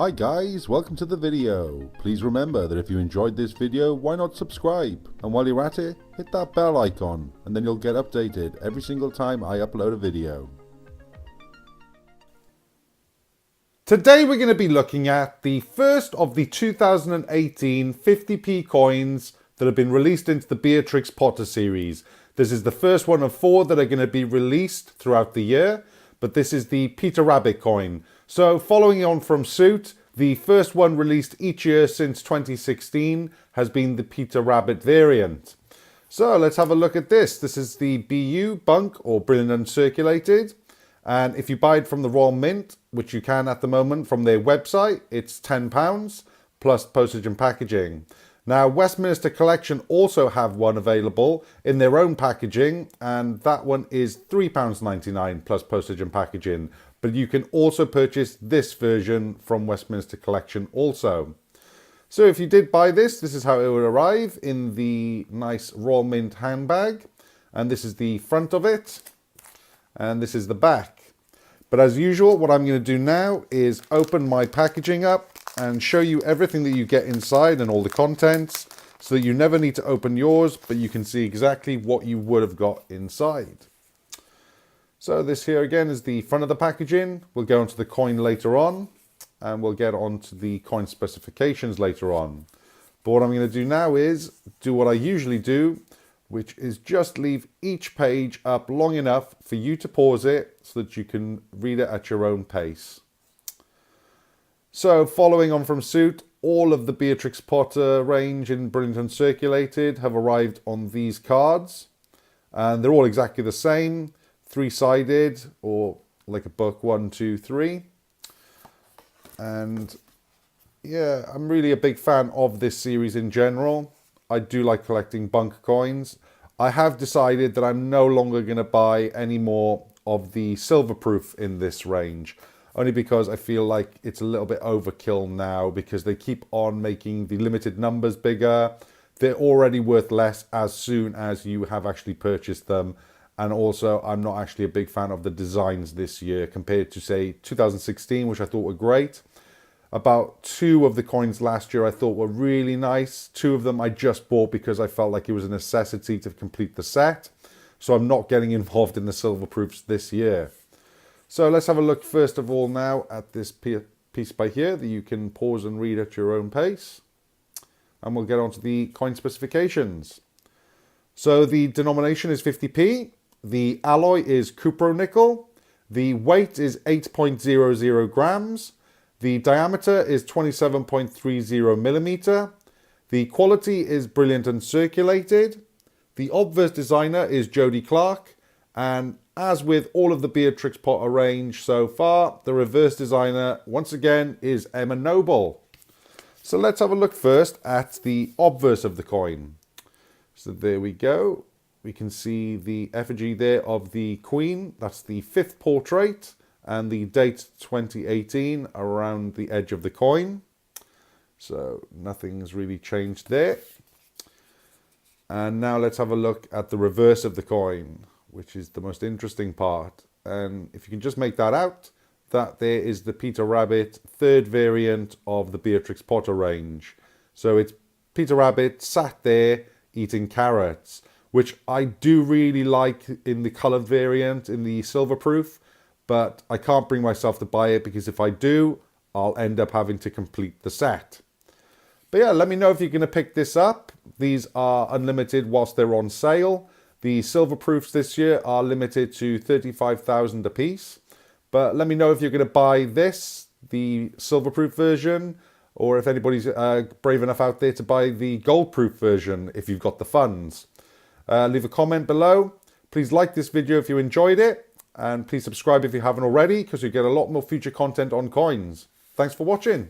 Hi guys, welcome to the video. Please remember that if you enjoyed this video, why not subscribe? And while you're at it, hit that bell icon and then you'll get updated every single time I upload a video. Today we're going to be looking at the first of the 2018 50p coins that have been released into the Beatrix Potter series. This is the first one of 4 that are going to be released throughout the year, but this is the Peter Rabbit coin. So following on from suit, the first one released each year since 2016 has been the Peter Rabbit variant. So let's have a look at this. This is the BU Bunk or Brilliant Uncirculated. And if you buy it from the Royal Mint, which you can at the moment from their website, it's £10 plus postage and packaging. Now, Westminster Collection also have one available in their own packaging, and that one is £3.99 plus postage and packaging. But you can also purchase this version from Westminster Collection also. So if you did buy this, this is how it would arrive in the nice Royal Mint handbag. And this is the front of it. And this is the back. But as usual, what I'm going to do now is open my packaging up and show you everything that you get inside and all the contents, so that you never need to open yours, but you can see exactly what you would have got inside. So this here again is the front of the packaging. We'll go into the coin later on, and we'll get onto the coin specifications later on. But what I'm going to do now is do what I usually do, which is just leave each page up long enough for you to pause it so that you can read it at your own pace. So following on from suit, all of the Beatrix Potter range in Brilliant Uncirculated have arrived on these cards. And they're all exactly the same, 3-sided or like a book 1, 2, 3. And yeah, I'm really a big fan of this series in general. I do like collecting bunk coins. I have decided that I'm no longer going to buy any more of the silver proof in this range. Only because I feel like it's a little bit overkill now, because they keep on making the limited numbers bigger. They're already worth less as soon as you have actually purchased them. And also, I'm not actually a big fan of the designs this year compared to, say, 2016, which I thought were great. About 2 of the coins last year I thought were really nice. 2 of them I just bought because I felt like it was a necessity to complete the set. So I'm not getting involved in the silver proofs this year. So let's have a look first of all now at this piece by here that you can pause and read at your own pace. And we'll get on to the coin specifications. So the denomination is 50p. The alloy is cupronickel. The weight is 8.00 grams. The diameter is 27.30 millimeter. The quality is Brilliant Uncirculated. The Obverse designer is Jodie Clark. And as with all of the Beatrix Potter range so far, the reverse designer, once again, is Emma Noble. So let's have a look first at the obverse of the coin. So there we go. We can see the effigy there of the Queen. That's the 5th portrait. And the date 2018 around the edge of the coin. So nothing's really changed there. And now let's have a look at the reverse of the coin, which is the most interesting part. And if you can just make that out, that there is the Peter Rabbit 3rd variant of the Beatrix Potter range. So it's Peter Rabbit sat there eating carrots, which I do really like in the coloured variant, in the silver proof, but I can't bring myself to buy it because if I do, I'll end up having to complete the set. But yeah, let me know if you're going to pick this up. These are unlimited whilst they're on sale. The silver proofs this year are limited to 35,000 a piece. But let me know if you're going to buy this, the silver proof version, or if anybody's brave enough out there to buy the gold proof version if you've got the funds. Leave a comment below. Please like this video if you enjoyed it. And please subscribe if you haven't already, because you get a lot more future content on coins. Thanks for watching.